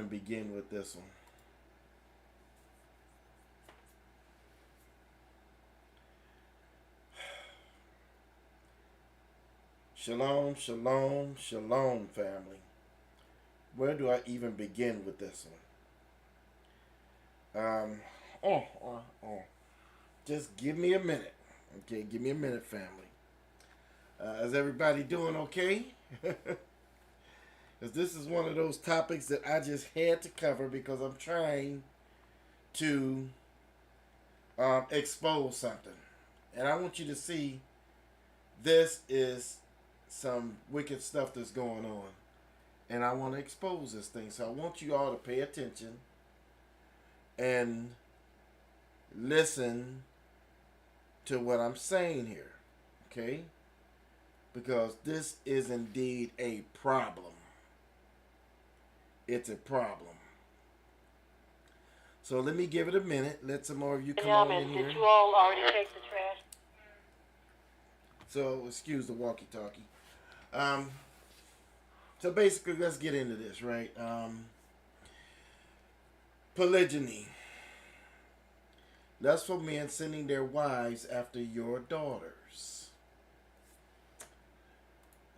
even begin with this one? Shalom, shalom, shalom, family. Where do I even begin with this one? Just give me a minute. Okay, give me a minute, family. Is everybody doing okay? Because this is one of those topics that I just had to cover because I'm trying to expose something. And I want you to see this is some wicked stuff that's going on. And I want to expose this thing. So I want you all to pay attention and listen to what I'm saying here. Okay? Because this is indeed a problem. It's a problem. So let me give it a minute. Let some more of you come on in here. Did you all already take the trash? So excuse the walkie-talkie. So basically, let's get into this, right? Polygyny. Lustful men sending their wives after your daughters.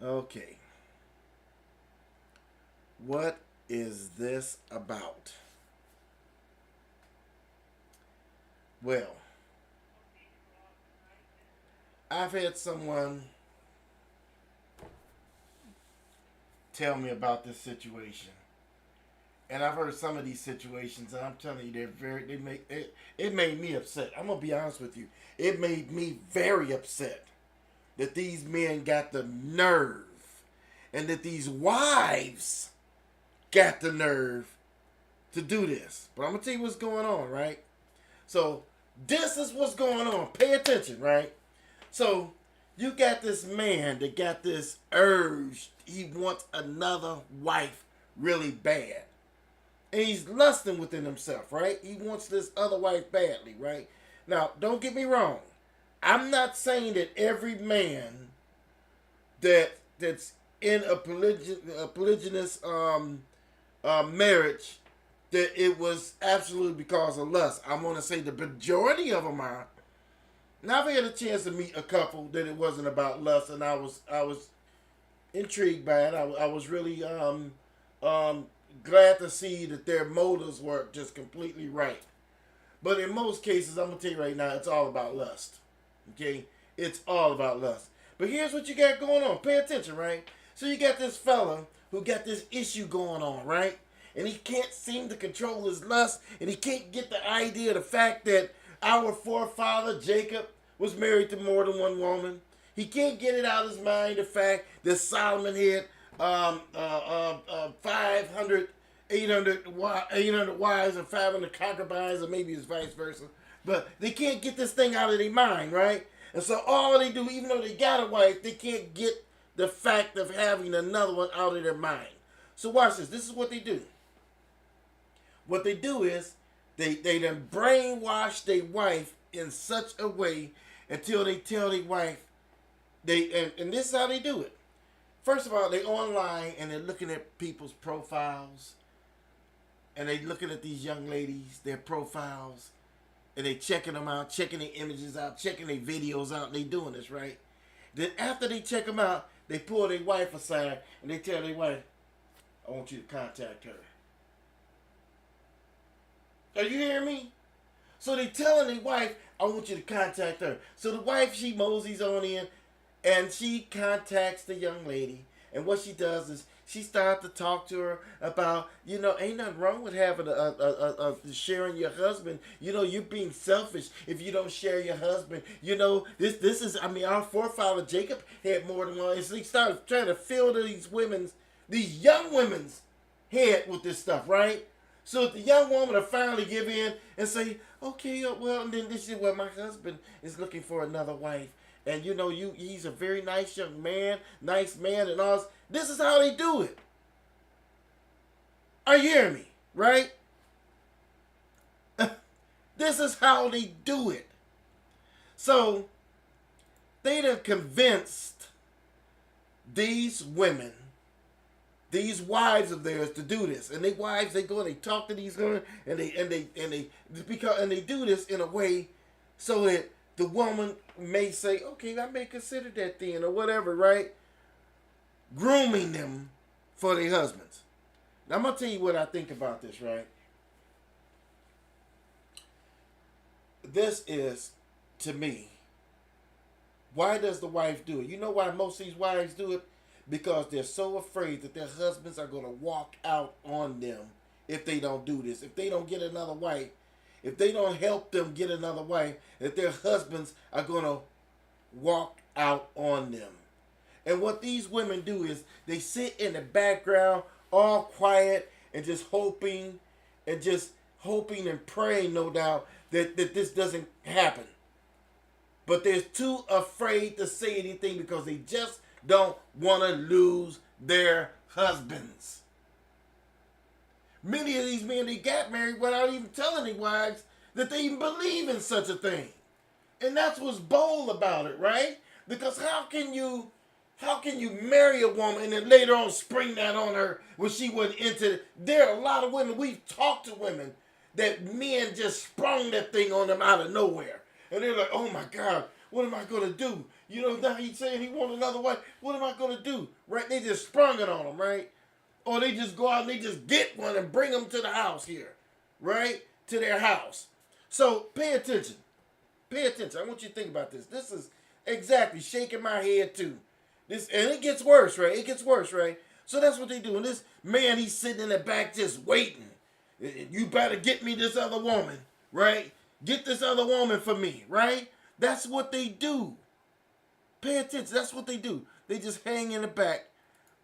Okay. What is this about? Well, I've had someone tell me about this situation, and I've heard some of these situations, and I'm telling you, it made me upset. I'm gonna be honest with you. It made me very upset that these men got the nerve, and that these wives got the nerve to do this. But I'm gonna tell you what's going on, right? So this is what's going on. Pay attention, right? So you got this man that got this urge. He wants another wife really bad. And he's lusting within himself, right? He wants this other wife badly, right? Now, don't get me wrong. I'm not saying that every man that's in a polygynous marriage, that it was absolutely because of lust. I'm going to say the majority of them are. Now, I've had a chance to meet a couple that it wasn't about lust, and I was intrigued by it. I was really glad to see that their motives were just completely right. But in most cases, I'm going to tell you right now, it's all about lust. Okay? It's all about lust. But here's what you got going on. Pay attention, right? So you got this fella who got this issue going on, right? And he can't seem to control his lust, and he can't get the idea of the fact that our forefather Jacob was married to more than one woman. He can't get it out of his mind the fact that Solomon had 500, 800 wives and 500 concubines, or maybe it's vice versa. But they can't get this thing out of their mind, right? And so all they do, even though they got a wife, they can't get the fact of having another one out of their mind. So watch this. This is what they do. What they do is they then brainwash their wife in such a way until they tell their wife, and this is how they do it. First of all, they online and they're looking at people's profiles, and they looking at these young ladies, their profiles, and they checking them out, checking their images out, checking their videos out, and they doing this, right? Then after they check them out, they pull their wife aside and they tell their wife, I want you to contact her. Are you hearing me? So they telling their wife, I want you to contact her. So the wife, she moseys on in, and she contacts the young lady. And what she does is she starts to talk to her about, ain't nothing wrong with having sharing your husband. You're being selfish if you don't share your husband. This is, our forefather Jacob had more than one. And so he started trying to fill these young women's head with this stuff, right? So the young woman will finally give in and say, okay, well, and then this is where my husband is looking for another wife. And he's a very nice young man, and all. This is how they do it. Are you hearing me? Right? This is how they do it. So they done convinced these women these wives of theirs to do this, and they wives, they go and they talk to these women, and they do this in a way so that the woman may say, okay, I may consider that then, or whatever, right? Grooming them for their husbands. Now I'm gonna tell you what I think about this, right? This is, to me, why does the wife do it? You know why most of these wives do it? Because they're so afraid that their husbands are going to walk out on them if they don't do this. If they don't get another wife, if they don't help them get another wife, that their husbands are going to walk out on them. And what these women do is they sit in the background all quiet and just hoping and praying, no doubt, that this doesn't happen. But they're too afraid to say anything because they just don't want to lose their husbands. Many of these men, they got married without even telling their wives that they even believe in such a thing. And that's what's bold about it, right? Because how can you marry a woman and then later on spring that on her when she wasn't into it? There are a lot of women, we've talked to women that men just sprung that thing on them out of nowhere. And they're like, oh my God, what am I going to do? You know, now he's saying he wants another wife. What am I going to do? Right? They just sprung it on them, right? Or they just go out and they just get one and bring them to the house here, right? To their house. So pay attention. Pay attention. I want you to think about this. This is exactly shaking my head too. And it gets worse, right? It gets worse, right? So that's what they do. And this man, he's sitting in the back just waiting. You better get me this other woman, right? Get this other woman for me, right? That's what they do. Pay attention. That's what they do. They just hang in the back.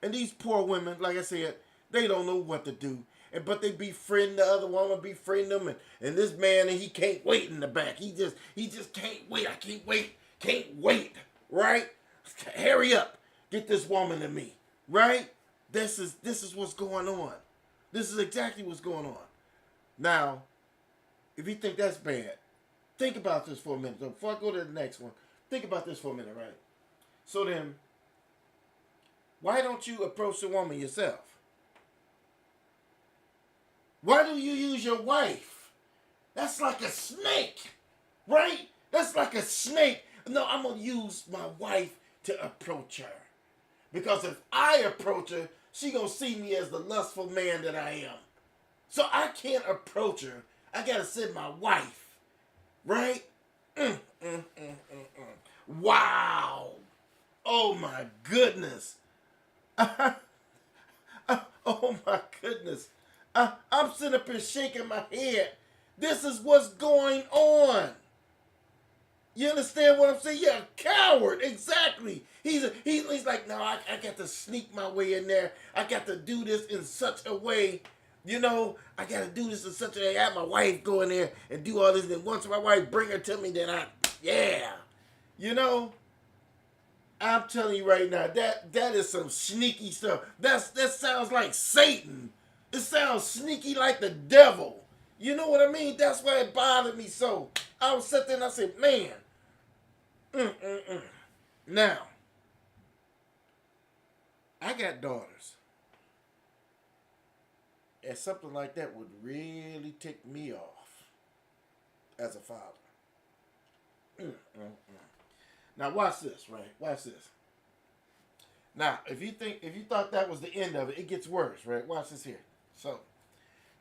And these poor women, like I said, they don't know what to do. But they befriend the other woman, befriend them. And this man, and he can't wait in the back. He just can't wait. I can't wait. Can't wait. Right? Hurry up. Get this woman to me. Right? This is what's going on. This is exactly what's going on. Now, if you think that's bad, think about this for a minute. Before I go to the next one, think about this for a minute, right? So then, why don't you approach the woman yourself? Why do you use your wife? That's like a snake, right? That's like a snake. No, I'm going to use my wife to approach her. Because if I approach her, she going to see me as the lustful man that I am. So I can't approach her. I got to send my wife, right? Wow. Oh, my goodness. Oh, my goodness. I'm sitting up here shaking my head. This is what's going on. You understand what I'm saying? You're a coward. Exactly. He's like, no, I got to sneak my way in there. I got to do this in such a way. You know, I got to do this in such a way. I have my wife go in there and do all this. And once my wife bring her to me, then yeah. You know, I'm telling you right now, that is some sneaky stuff. That sounds like Satan. It sounds sneaky like the devil. You know what I mean? That's why it bothered me so. I was sitting there and I said, man. Now, I got daughters. And something like that would really tick me off as a father. Now watch this, right? Watch this. Now, if you thought that was the end of it, it gets worse, right? Watch this here. So,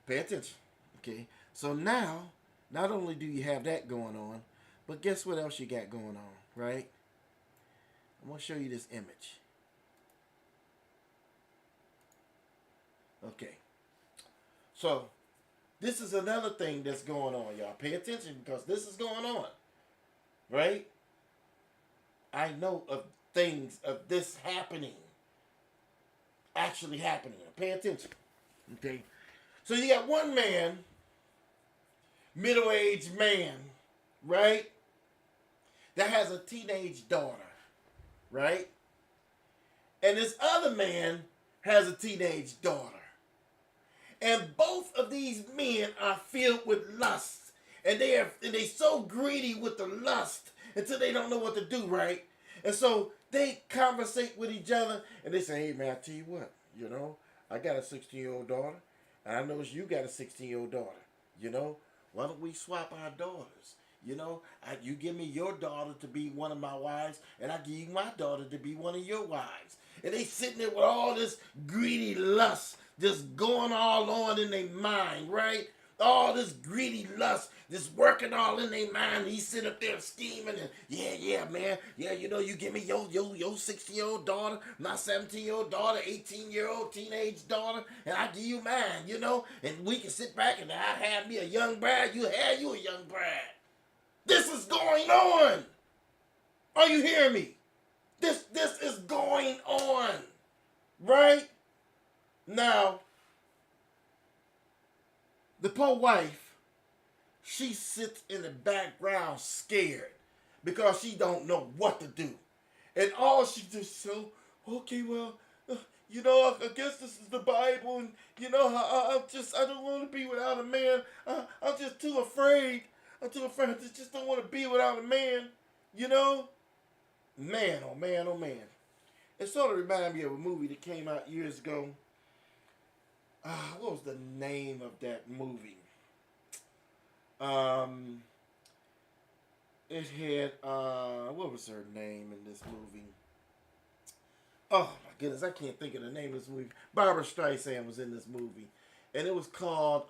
pay attention, okay? So now, not only do you have that going on, but guess what else you got going on, right? I'm going to show you this image. Okay. So, this is another thing that's going on, y'all. Pay attention because this is going on, right? I know of things of this happening, actually happening. Pay attention, okay? So you got one man, middle-aged man, right, that has a teenage daughter, right? And this other man has a teenage daughter. And both of these men are filled with lust. And they're so greedy with the lust until they don't know what to do, right? And so they conversate with each other and they say, hey man, I tell you what, you know, I got a 16-year-old daughter, and I know you got a 16-year-old daughter. You know, why don't we swap our daughters? You know, you give me your daughter to be one of my wives, and I give you my daughter to be one of your wives. And they sitting there with all this greedy lust just going all on in their mind, right? All this greedy lust, this working all in their mind. He sit up there scheming and yeah, man. Yeah, you know, you give me your 16-year-old daughter, my 17-year-old daughter, 18-year-old teenage daughter, and I give you mine, you know, and we can sit back and I have me a young bride, you have you a young bride. This is going on. Are you hearing me? This is going on. Right? Now, the poor wife, she sits in the background scared because she don't know what to do. And all she just so, okay, well, you know, I guess this is the Bible, and you know, I don't want to be without a man. I'm just too afraid. I'm too afraid. I just don't want to be without a man. You know, man, oh man, oh man. It sort of reminded me of a movie that came out years ago. What was the name of that movie? It had what was her name in this movie? Oh my goodness, I can't think of the name of this movie. Barbara Streisand was in this movie, and it was called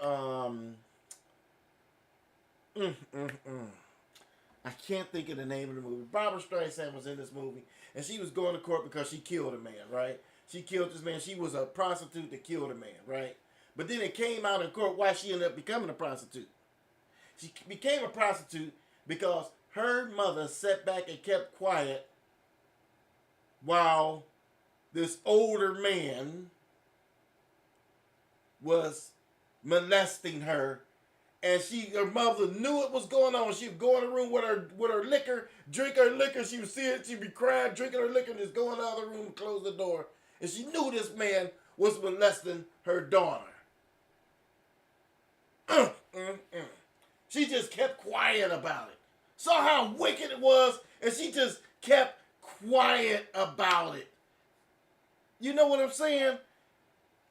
I can't think of the name of the movie. Barbara Streisand was in this movie, and she was going to court because she killed a man, right? She killed this man. She was a prostitute that killed a man, right? But then it came out in court why she ended up becoming a prostitute. She became a prostitute because her mother sat back and kept quiet while this older man was molesting her, and her mother knew what was going on. She would go in the room with her liquor, drink her liquor. She would see it. She'd be crying, drinking her liquor, and just go in the other room and close the door. And she knew this man was molesting her daughter. She just kept quiet about it. Saw how wicked it was, and she just kept quiet about it. You know what I'm saying?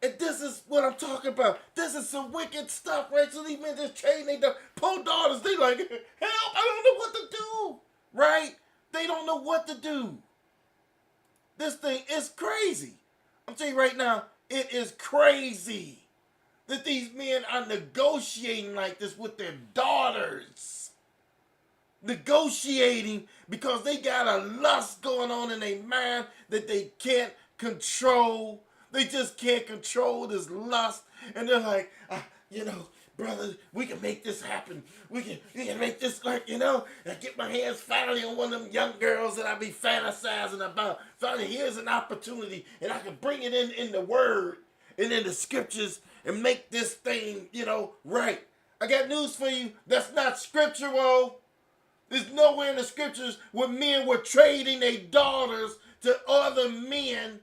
And this is what I'm talking about. This is some wicked stuff, right? So these men just trading their poor daughters. They like, help, I don't know what to do. Right? They don't know what to do. This thing is crazy. I'm telling you right now, it is crazy that these men are negotiating like this with their daughters. Negotiating because they got a lust going on in their mind that they can't control. They just can't control this lust. And they're like, you know, brother, we can make this happen. We can make this, like, you know, and get my hands finally on one of them young girls that I be fantasizing about. Finally, here's an opportunity, and I can bring it in the word and in the scriptures and make this thing, you know, right. I got news for you. That's not scriptural. There's nowhere in the scriptures where men were trading their daughters to other men,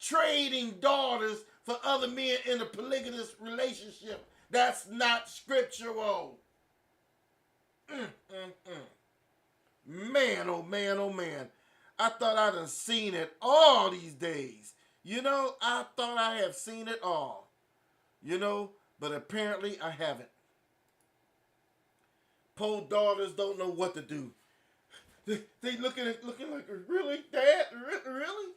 trading daughters for other men in a polygamous relationship. That's not scriptural. Man, oh man, oh man. I thought I done seen it all these days. You know, I thought I have seen it all. You know, but apparently I haven't. Poor daughters don't know what to do. They looking like, really, Dad? Really?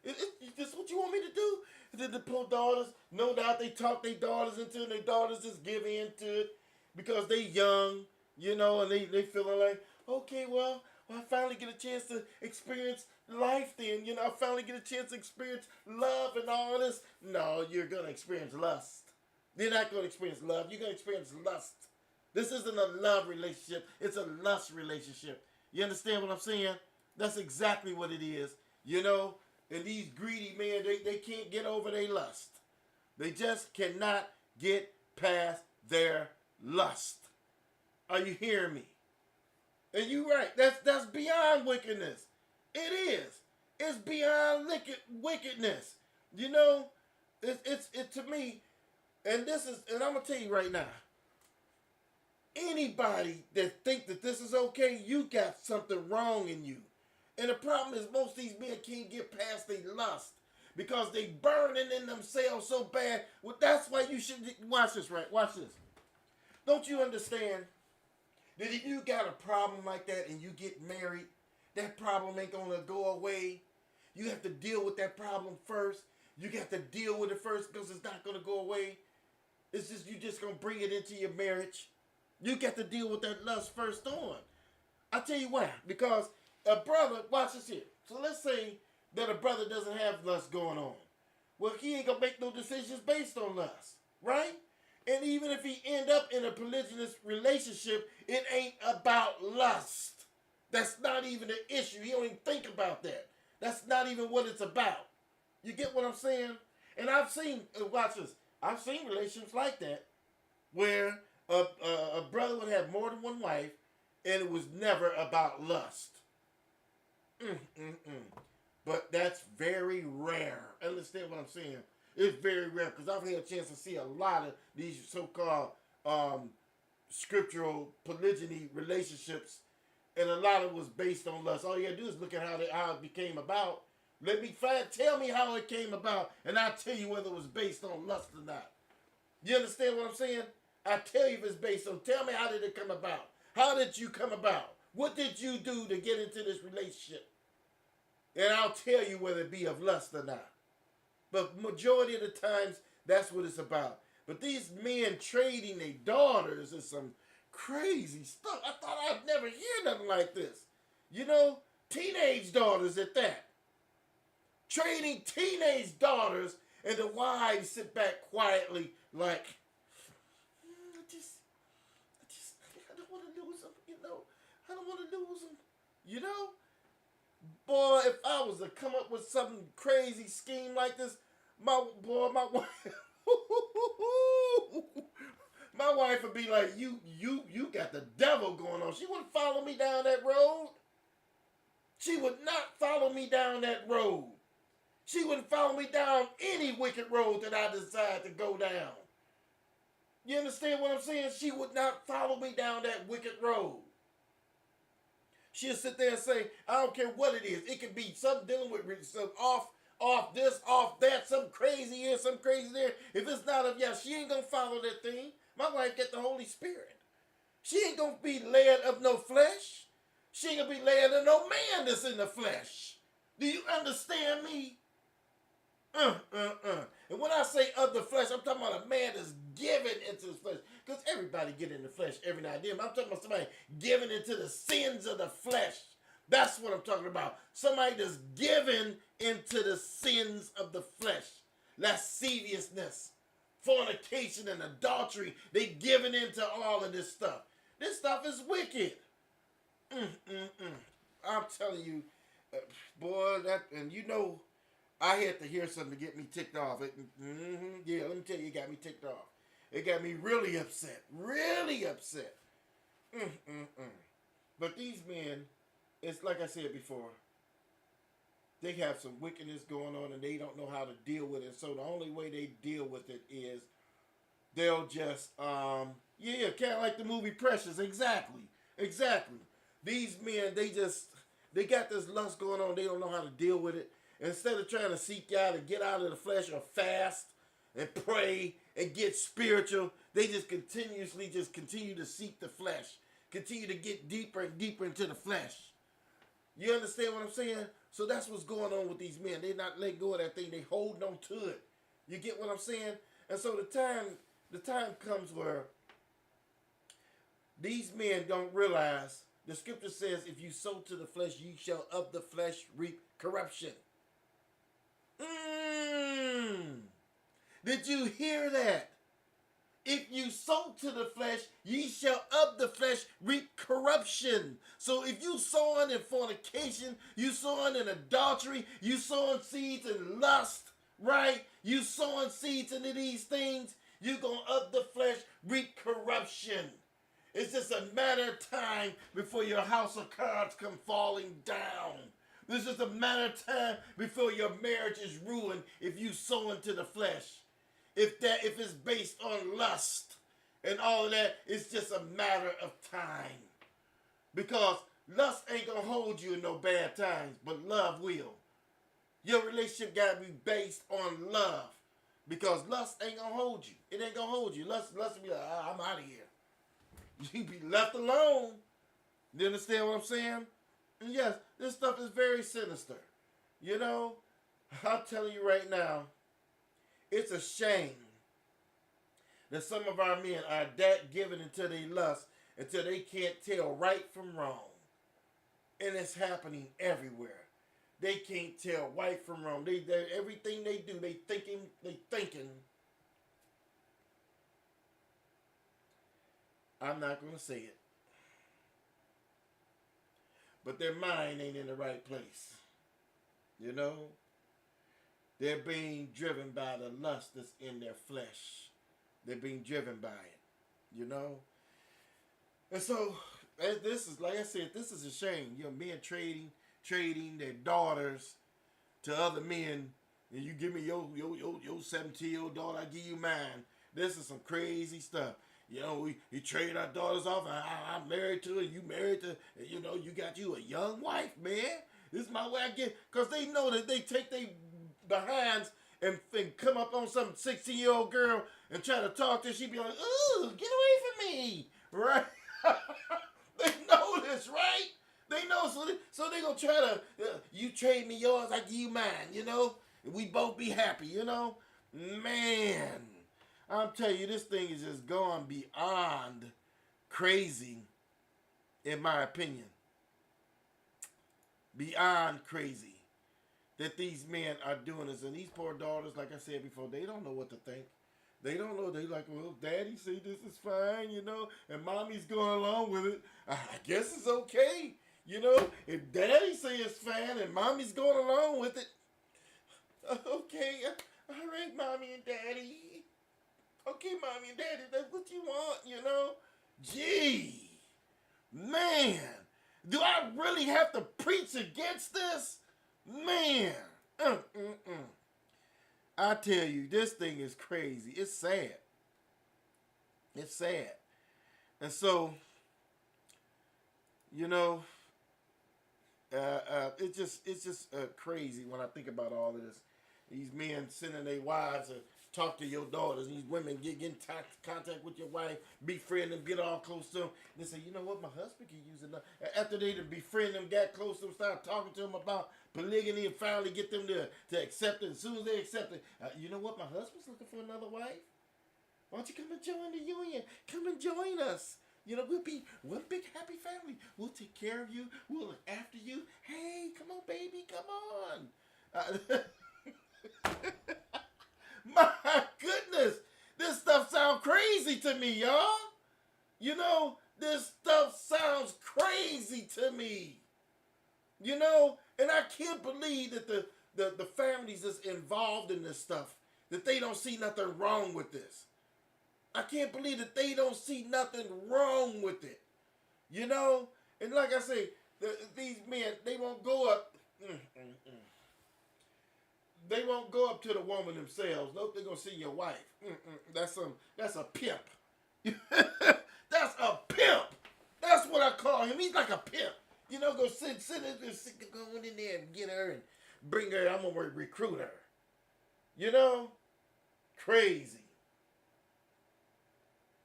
Is this what you want me to do? And then the poor daughters, no doubt they talk their daughters into it, and their daughters just give in to it because they young, you know, and they feeling like, okay, well, I finally get a chance to experience life then. You know, I finally get a chance to experience love and all this. No, you're going to experience lust. You're not going to experience love. You're going to experience lust. This isn't a love relationship. It's a lust relationship. You understand what I'm saying? That's exactly what it is. You know, and these greedy men, they can't get over their lust. They just cannot get past their lust. Are you hearing me? And you're right. That's beyond wickedness. It is. It's beyond wickedness. You know, it's to me, and I'm gonna tell you right now. Anybody that think that this is okay, you got something wrong in you. And the problem is most of these men can't get past their lust because they burning in themselves so bad. Well, that's why you should watch this, right? Watch this. Don't you understand that if you got a problem like that and you get married, that problem ain't gonna go away. You have to deal with that problem first. You got to deal with it first because it's not gonna go away. It's just you just gonna bring it into your marriage. You got to deal with that lust first on. I tell you why. Because a brother, watch this here. So let's say that a brother doesn't have lust going on. Well, he ain't gonna make no decisions based on lust, right? And even if he end up in a polygynous relationship, it ain't about lust. That's not even an issue. He don't even think about that. That's not even what it's about. You get what I'm saying? And I've seen, watch this, I've seen relationships like that where a brother would have more than one wife and it was never about lust. But that's very rare. Understand what I'm saying? It's very rare because I've had a chance to see a lot of these so-called scriptural polygyny relationships, and a lot of it was based on lust. All you gotta do is look at how it became about. Tell me how it came about, and I'll tell you whether it was based on lust or not. You understand what I'm saying? I tell you if it's based on. Tell me how did it come about? How did you come about? What did you do to get into this relationship? And I'll tell you whether it be of lust or not. But majority of the times, that's what it's about. But these men trading their daughters is some crazy stuff. I thought I'd never hear nothing like this. You know, teenage daughters at that. Trading teenage daughters, and the wives sit back quietly like, I don't want to lose them, you know. I don't want to lose them, you know. Boy, if I was to come up with some crazy scheme like this, my wife, my wife would be like, you got the devil going on. She wouldn't follow me down that road. She would not follow me down that road. She wouldn't follow me down any wicked road that I decide to go down. You understand what I'm saying? She would not follow me down that wicked road. She'll sit there and say, I don't care what it is. It could be something dealing with some off this, off that, some crazy here, some crazy there. If it's not of Yah, she ain't going to follow that thing. My wife got the Holy Spirit. She ain't going to be led of no flesh. She ain't going to be led of no man that's in the flesh. Do you understand me? And when I say of the flesh, I'm talking about a man that's given into the flesh. Because everybody get in the flesh every now and then. I'm talking about somebody given into the sins of the flesh. That's what I'm talking about. Somebody that's given into the sins of the flesh. Lasciviousness, fornication, and adultery. They given into all of this stuff. This stuff is wicked. I'm telling you, boy, and you know, I had to hear something to get me ticked off. Yeah, let me tell you, it got me ticked off. It got me really upset. Really upset. But these men, it's like I said before, they have some wickedness going on and they don't know how to deal with it. So the only way they deal with it is they'll just, kind of like the movie Precious. Exactly. These men, they got this lust going on. They don't know how to deal with it. Instead of trying to seek God to get out of the flesh or fast and pray and get spiritual, they just continue to seek the flesh. Continue to get deeper and deeper into the flesh. You understand what I'm saying? So that's what's going on with these men. They're not letting go of that thing. They holding on to it. You get what I'm saying? And so the time comes where these men don't realize the scripture says, if you sow to the flesh, you shall of the flesh reap corruption. Did you hear that? If you sow to the flesh, ye shall of the flesh reap corruption. So if you sowing in fornication, you sowing in adultery, you sowing seeds in lust, right? You sowing seeds into these things, you're going to of the flesh reap corruption. It's just a matter of time before your house of cards come falling down. It's just a matter of time before your marriage is ruined if you sow into the flesh. If it's based on lust and all of that, it's just a matter of time. Because lust ain't going to hold you in no bad times, but love will. Your relationship got to be based on love. Because lust ain't going to hold you. It ain't going to hold you. Lust will be like, I'm out of here. You be left alone. You understand what I'm saying? And yes, this stuff is very sinister. You know, I'm telling you right now, it's a shame that some of our men are that given into their lust until they can't tell right from wrong. And it's happening everywhere. They can't tell right from wrong. They everything they do, they thinking. I'm not gonna say it, but their mind ain't in the right place. You know, they're being driven by the lust that's in their flesh. They're being driven by it. You know, and so this is, like I said, this is a shame. You know, men trading their daughters to other men, and you give me your 17-year-old daughter, I give you mine. This is some crazy stuff. You know, we trade our daughters off, and I'm married to her, you married to, and you know, you got you a young wife, man. This is my way I get, because they know that they take their behinds and come up on some 16-year-old girl and try to talk to her. She be like, ooh, get away from me, right? They know this, right? They know, so they gonna try to, you trade me yours, I give you mine, you know? And we both be happy, you know? Man, I'm telling you, this thing is just gone beyond crazy, in my opinion. Beyond crazy that these men are doing this. And these poor daughters, like I said before, they don't know what to think. They don't know. They like, well, daddy say this is fine, you know, and mommy's going along with it. I guess it's okay. You know, if daddy say it's fine and mommy's going along with it, okay, all right, mommy and daddy. Okay, mommy and daddy, that's what you want, you know? Gee, man, do I really have to preach against this? Man, I tell you, this thing is crazy. It's sad. It's sad. And so, you know, it's just crazy when I think about all of this. These men sending their wives to talk to your daughters. These women get in contact with your wife, befriend them, get all close to them. They say, you know what, my husband can use it now. After they befriend them, got close to them, start talking to them about polygyny, and finally get them to accept it. As soon as they accept it, you know what, my husband's looking for another wife. Why don't you come and join the union? Come and join us. You know, we'll be one big happy family. We'll take care of you. We'll look after you. Hey, come on, baby, come on. My goodness, this stuff sounds crazy to me, y'all. You know, this stuff sounds crazy to me. You know, and I can't believe that the families that's involved in this stuff, that they don't see nothing wrong with this. I can't believe that they don't see nothing wrong with it. You know? And like I say, these men, they won't go up. They won't go up to the woman themselves. Nope, they're going to see your wife. That's a pimp. That's a pimp. That's what I call him. He's like a pimp. You know, go go in there and get her and bring her. I'm going to recruit her. You know? Crazy.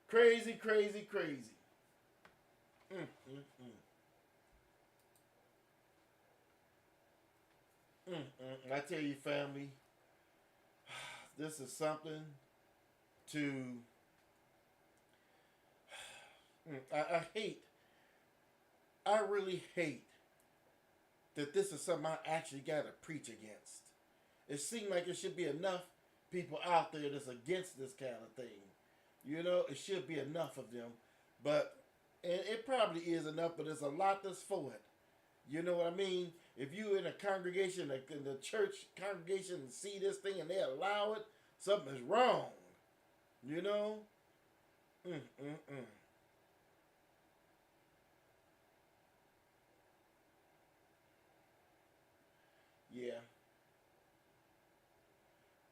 Crazy, crazy, crazy. I tell you, family, this is something to... I really hate that this is something I actually got to preach against. It seems like there should be enough people out there that's against this kind of thing. You know, it should be enough of them. But, and it probably is enough, but there's a lot that's for it. You know what I mean? If you in a congregation, in the church congregation, and see this thing and they allow it, something is wrong. You know? Yeah.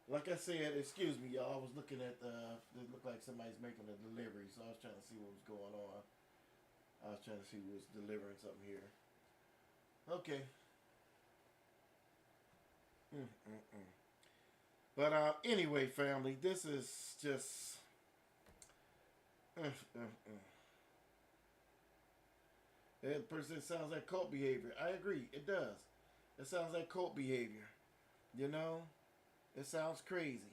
Like I said, excuse me, y'all. I was looking at it looked like somebody's making a delivery, so I was trying to see what was going on. I was trying to see who was delivering something here. Okay. Mm, mm, mm. But anyway, family, this is just. The person sounds like cult behavior. I agree, it does. It sounds like cult behavior. You know, it sounds crazy.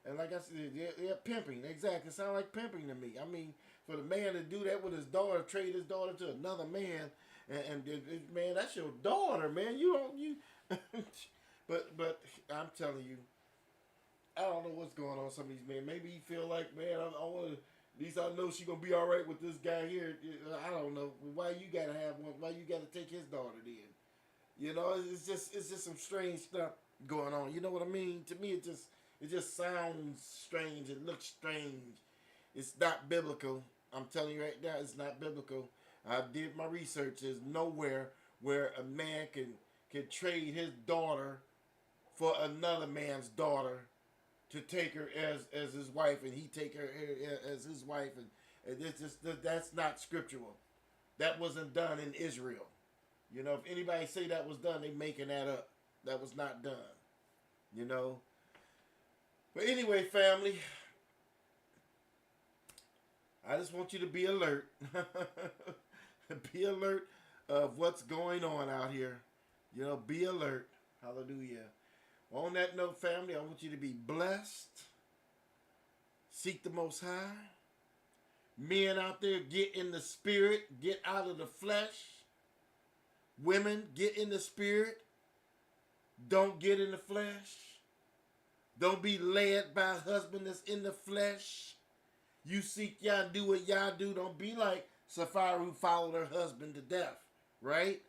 And like I said, yeah, pimping. Exactly. It sounds like pimping to me. I mean, for the man to do that with his daughter, trade his daughter to another man, man, that's your daughter, man. You don't you. but I'm telling you, I don't know what's going on with some of these men. Maybe he feel like, man, I want to. At least I know she gonna be all right with this guy here. I don't know why you gotta have one. Why you gotta take his daughter then? You know, it's just some strange stuff going on. You know what I mean? To me, it just sounds strange. It looks strange. It's not biblical. I'm telling you right now, it's not biblical. I did my research. There's nowhere where a man can trade his daughter for another man's daughter to take her as his wife, and he take her as his wife, and it's just that's not scriptural. That wasn't done in Israel. You know, if anybody say that was done, they making that up. That was not done. You know. But anyway, family, I just want you to be alert. Be alert of what's going on out here. You know, be alert. Hallelujah. On that note, family, I want you to be blessed. Seek the Most High. Men out there, get in the spirit. Get out of the flesh. Women, get in the spirit. Don't get in the flesh. Don't be led by a husband that's in the flesh. You seek y'all, do what y'all do. Don't be like Sapphira who followed her husband to death, right?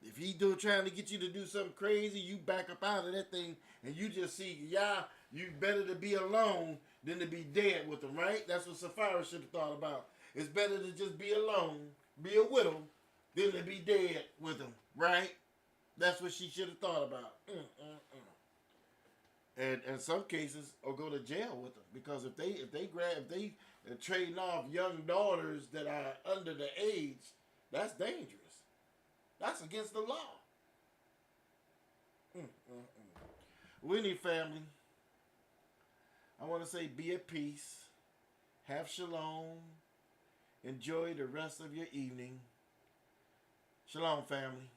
If he trying to get you to do something crazy, you back up out of that thing and you just see y'all. You better to be alone than to be dead with him, right? That's what Sapphira should have thought about. It's better to just be alone, be a widow, than to be dead with him, right? That's what she should have thought about. And in some cases, or go to jail with them, because if they trading off young daughters that are under the age, that's dangerous. That's against the law. We need family. I want to say be at peace, have shalom, enjoy the rest of your evening. Shalom, family.